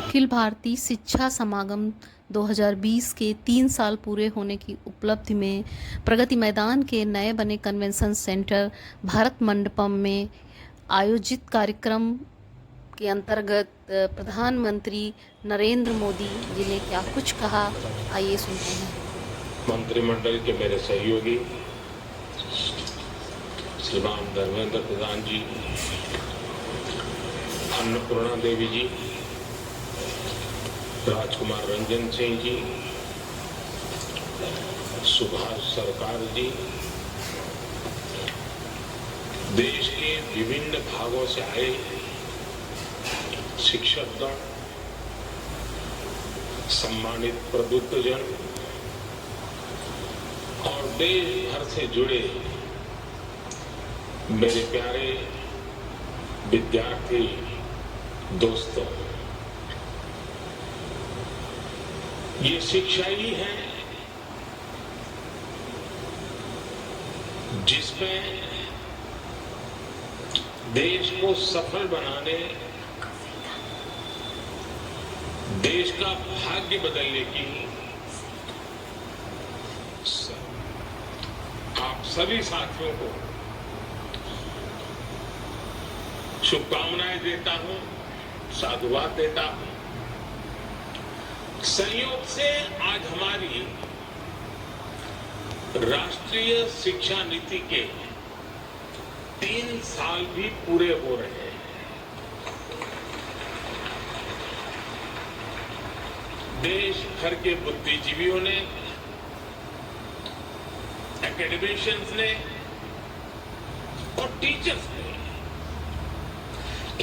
अखिल भारतीय शिक्षा समागम 2020 के 3 साल पूरे होने की उपलब्धि में प्रगति मैदान के नए बने कन्वेंशन सेंटर भारत मंडपम में आयोजित कार्यक्रम के अंतर्गत प्रधानमंत्री नरेंद्र मोदी जी ने क्या कुछ कहा, आइए सुनते हैं। मंत्रिमंडल के मेरे सहयोगी श्रीमान धर्मेंद्र प्रधान जी, अन्नपूर्णा देवी जी, राजकुमार रंजन सिंह जी, सुभाष सरकार जी, देश के विभिन्न भागों से आए शिक्षकगण, सम्मानित प्रबुद्धजन और देश भर से जुड़े मेरे प्यारे विद्यार्थी दोस्तों, ये शिक्षा ही है जिसमें देश को सफल बनाने, देश का भाग्य बदलने की आप सभी साथियों को शुभकामनाएं देता हूं, साधुवाद देता हूं। संयोग से आज हमारी राष्ट्रीय शिक्षा नीति के 3 साल भी पूरे हो रहे हैं। देश भर के बुद्धिजीवियों ने, एकेडमिशियंस ने और टीचर्स ने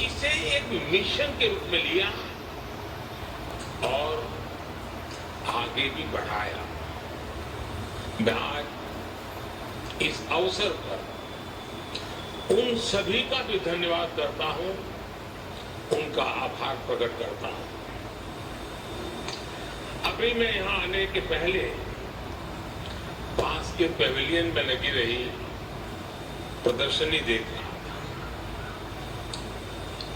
इसे एक मिशन के रूप में लिया और आगे भी बढ़ाया। मैं आज इस अवसर पर उन सभी का भी धन्यवाद करता हूं, उनका आभार प्रकट करता हूं। अभी मैं यहां आने के पहले पास के पेविलियन में लगी रही प्रदर्शनी देख रहा था।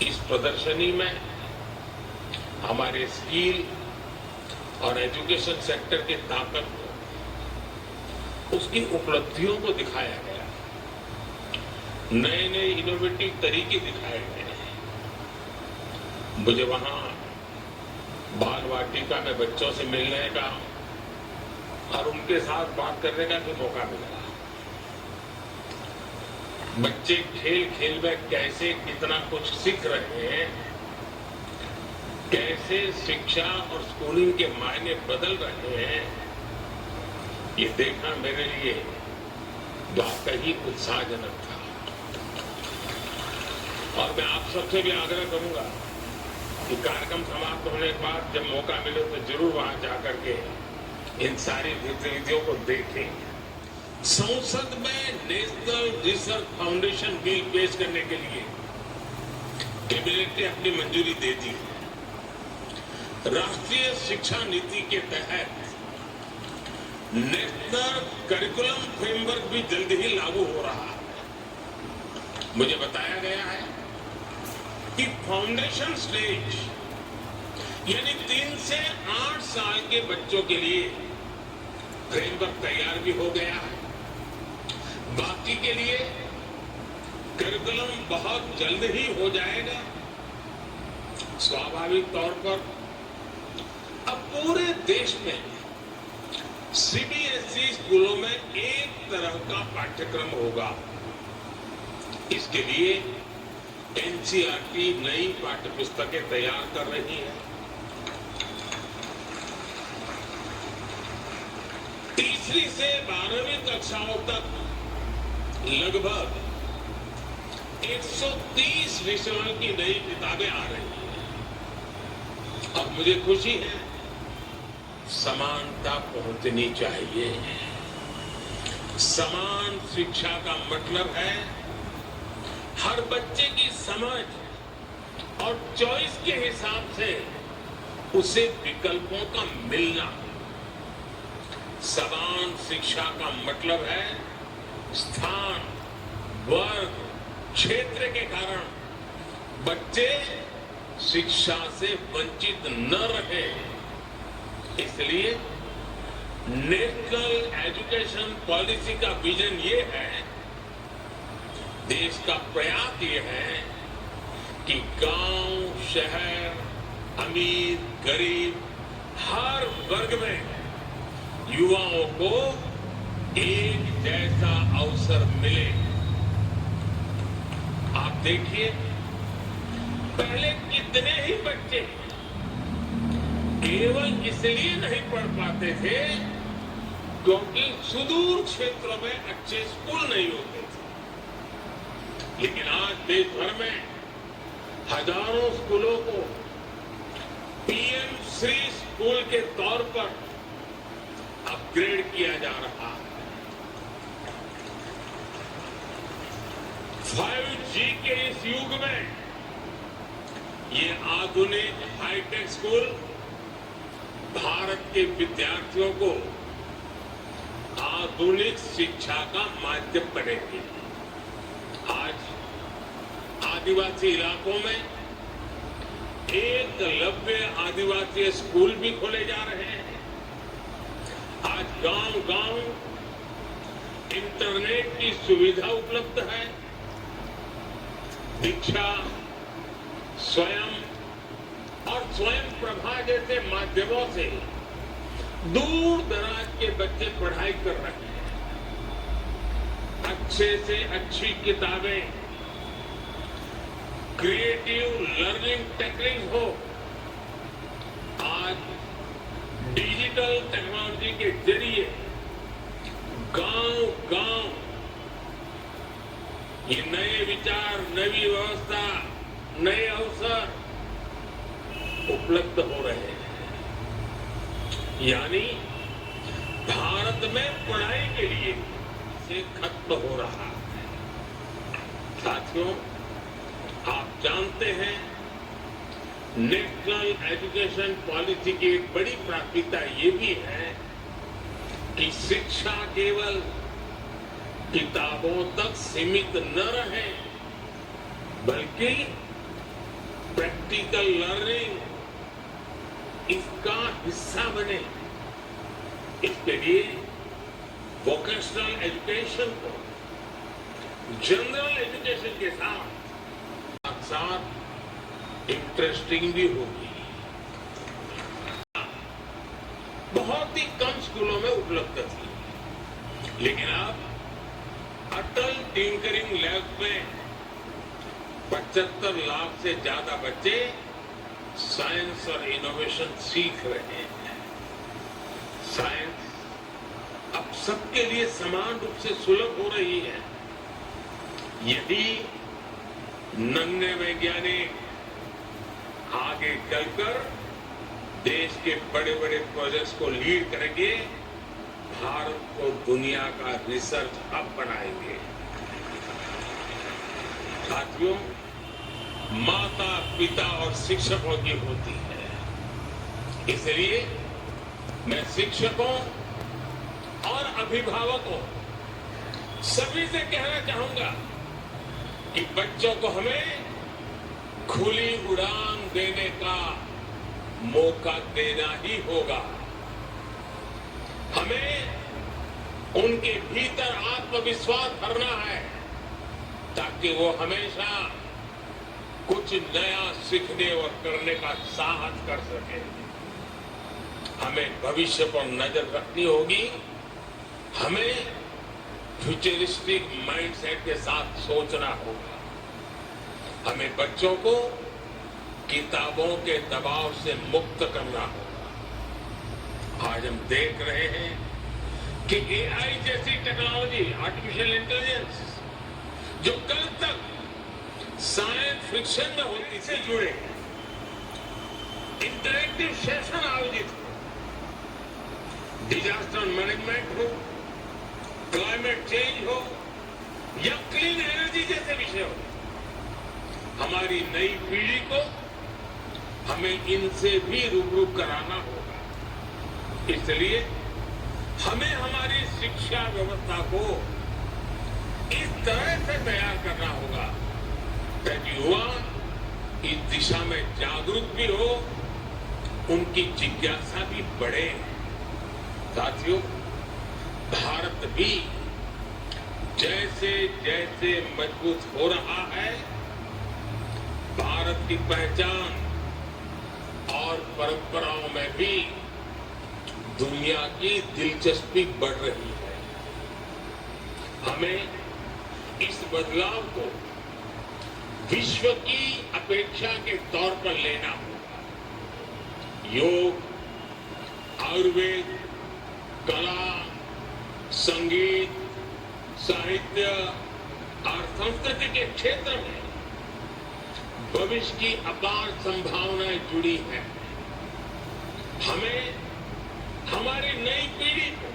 इस प्रदर्शनी में हमारे स्किल और एजुकेशन सेक्टर की ताकत को, उसकी उपलब्धियों को दिखाया गया, नए नए इनोवेटिव तरीके दिखाए गए। मुझे वहां बाल वाटिका में बच्चों से मिलने का और उनके साथ बात करने का भी मौका मिला। बच्चे खेल खेल में कैसे कितना कुछ सीख रहे हैं, कैसे शिक्षा और स्कूलिंग के मायने बदल रहे हैं, ये देखना मेरे लिए वाकई उत्साहजनक था। और मैं आप सबसे भी आग्रह करूंगा कि कार्यक्रम समाप्त होने के बाद जब मौका मिले तो जरूर वहां जाकर के इन सारी गतिविधियों को देखें। संसद में नेशनल रिसर्च फाउंडेशन बिल पेश करने के लिए कैबिनेट ने अपनी मंजूरी दे दी। राष्ट्रीय शिक्षा नीति के तहत नेशनल करिकुलम फ्रेमवर्क भी जल्द ही लागू हो रहा है। मुझे बताया गया है कि फाउंडेशन स्टेज यानी 3 से 8 साल के बच्चों के लिए फ्रेमवर्क तैयार भी हो गया है। बाकी के लिए करिकुलम बहुत जल्द ही हो जाएगा। स्वाभाविक तौर पर अब पूरे देश में सीबीएसई स्कूलों में एक तरह का पाठ्यक्रम होगा। इसके लिए एनसीईआरटी नई पाठ्यपुस्तकें तैयार कर रही है। तीसरी से 12वीं कक्षाओं तक लगभग 130 विषयों की नई किताबें आ रही हैं। अब मुझे खुशी है, समानता पहुंचनी चाहिए। समान शिक्षा का मतलब है हर बच्चे की समझ और चॉइस के हिसाब से उसे विकल्पों का मिलना। समान शिक्षा का मतलब है स्थान, वर्ग, क्षेत्र के कारण बच्चे शिक्षा से वंचित न रहे, इसलिए नेशनल एजुकेशन पॉलिसी का विजन ये है, देश का प्रयास ये है कि गांव, शहर, अमीर, गरीब, हर वर्ग में युवाओं को एक जैसा अवसर मिले। आप देखिए, पहले कितने ही बच्चे केवल इसलिए नहीं पढ़ पाते थे क्योंकि सुदूर क्षेत्रों में अच्छे स्कूल नहीं होते थे, लेकिन आज देश भर में हजारों स्कूलों को पीएम श्री स्कूल के तौर पर अपग्रेड किया जा रहा है। 5G के इस युग में ये आधुनिक हाईटेक स्कूल भारत के विद्यार्थियों को आधुनिक शिक्षा का माध्यम बनेंगे। आज आदिवासी इलाकों में एकलव्य आदिवासी स्कूल भी खोले जा रहे हैं। आज गांव-गांव इंटरनेट की सुविधा उपलब्ध है। दीक्षा, स्वयं और स्वयं प्रभा जैसे माध्यमों से दूर दराज के बच्चे पढ़ाई कर रहे हैं। अच्छे से अच्छी किताबें, क्रिएटिव लर्निंग टेक्निक हो, आज डिजिटल टेक्नोलॉजी के जरिए गांव-गांव ये नए विचार, नई व्यवस्था, नए अवसर उपलब्ध हो रहे हैं। यानी भारत में पढ़ाई के लिए से खत्म हो रहा है। साथियों, आप जानते हैं, नेशनल एजुकेशन पॉलिसी की एक बड़ी प्राथमिकता ये भी है कि शिक्षा केवल किताबों तक सीमित न रहे, बल्कि प्रैक्टिकल लर्निंग इसका हिस्सा बने। इसके लिए वोकेशनल एजुकेशन को जनरल एजुकेशन के साथ इंटरेस्टिंग भी होगी। बहुत ही कम स्कूलों में उपलब्ध थी, लेकिन अब अटल टिंकरिंग लैब में 75 लाख से ज्यादा बच्चे साइंस और इनोवेशन सीख रहे हैं। साइंस अब सबके लिए समान रूप से सुलभ हो रही है। यदि नन्हे वैज्ञानिक आगे चलकर देश के बड़े बड़े प्रोजेक्ट्स को लीड करेंगे, भारत को दुनिया का रिसर्च हब बनाएंगे। साथियों, माता, पिता और शिक्षकों की होती है, इसलिए मैं शिक्षकों और अभिभावकों सभी से कहना चाहूंगा कि बच्चों को हमें खुली उड़ान देने का मौका देना ही होगा। हमें उनके भीतर आत्मविश्वास भरना है ताकि वो हमेशा कुछ नया सीखने और करने का साहस कर सके। हमें भविष्य पर नजर रखनी होगी। हमें फ्यूचरिस्टिक माइंडसेट के साथ सोचना होगा। हमें बच्चों को किताबों के दबाव से मुक्त करना होगा। आज हम देख रहे हैं कि एआई जैसी टेक्नोलॉजी, आर्टिफिशियल इंटेलिजेंस, जो कल तक साइंस फिक्शन में होती से जुड़े इंटरेक्टिव सेशन आयोजित हो, डिजास्टर मैनेजमेंट हो, क्लाइमेट चेंज हो या क्लीन एनर्जी जैसे विषय हो, हमारी नई पीढ़ी को हमें इनसे भी रूबरू कराना होगा। इसलिए हमें हमारी शिक्षा व्यवस्था को इस तरह से तैयार करना होगा ताकि युवा इस दिशा में जागरूक भी हो, उनकी जिज्ञासा भी बढ़े। साथियों, भारत भी जैसे जैसे मजबूत हो रहा है, भारत की पहचान और परंपराओं में भी दुनिया की दिलचस्पी बढ़ रही है। हमें इस बदलाव को विश्व की अपेक्षा के तौर पर लेना होगा। योग, आयुर्वेद, कला, संगीत, साहित्य और संस्कृति के क्षेत्र में भविष्य की अपार संभावनाएं जुड़ी हैं। हमें हमारी नई पीढ़ी को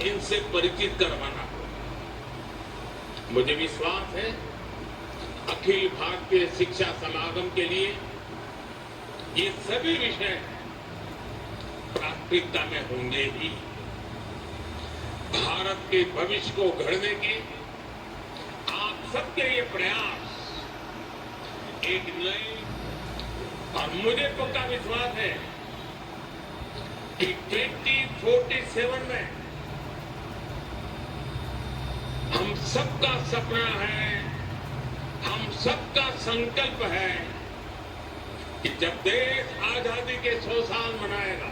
इनसे परिचित करवाना होगा। मुझे विश्वास है अखिल भारतीय शिक्षा समागम के लिए ये सभी विषय प्राथमिकता में होंगे ही। भारत के भविष्य को गढ़ने के आप सबके ये प्रयास एक नए, और मुझे पक्का विश्वास है कि 2047 में हम सबका सपना है, हम सबका संकल्प है कि जब देश आजादी के 100 साल मनाएगा,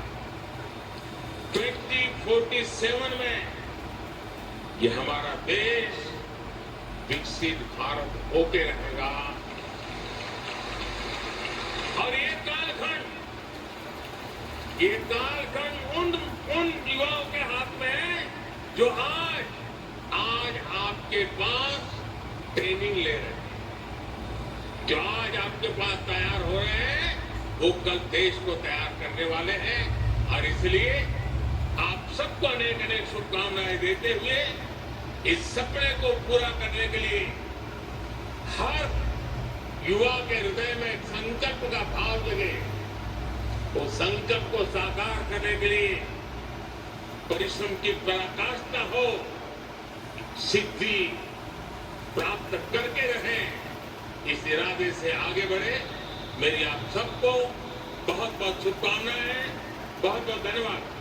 2047 में ये हमारा देश विकसित भारत होके रहेगा। और ये कालखंड उन युवाओं के हाथ में है जो आज आपके पास ट्रेनिंग ले रहे हैं, जो आज आपके पास तैयार हो रहे हैं, वो कल देश को तैयार करने वाले हैं। और इसलिए आप सबको अनेक अनेक शुभकामनाएं देते हुए इस सपने को पूरा करने के लिए हर युवा के हृदय में एक संकल्प का भाव जगे, वो संकल्प को साकार करने के लिए परिश्रम की पराकाष्ठा हो, सिद्धि प्राप्त करके रहें, इस इरादे से आगे बढ़े। मेरी आप सबको बहुत बहुत शुभकामनाएं, बहुत बहुत धन्यवाद।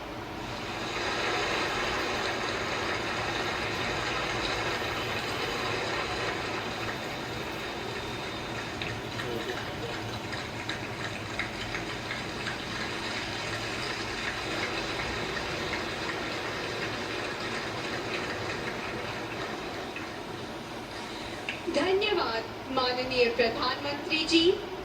धन्यवाद माननीय प्रधानमंत्री जी।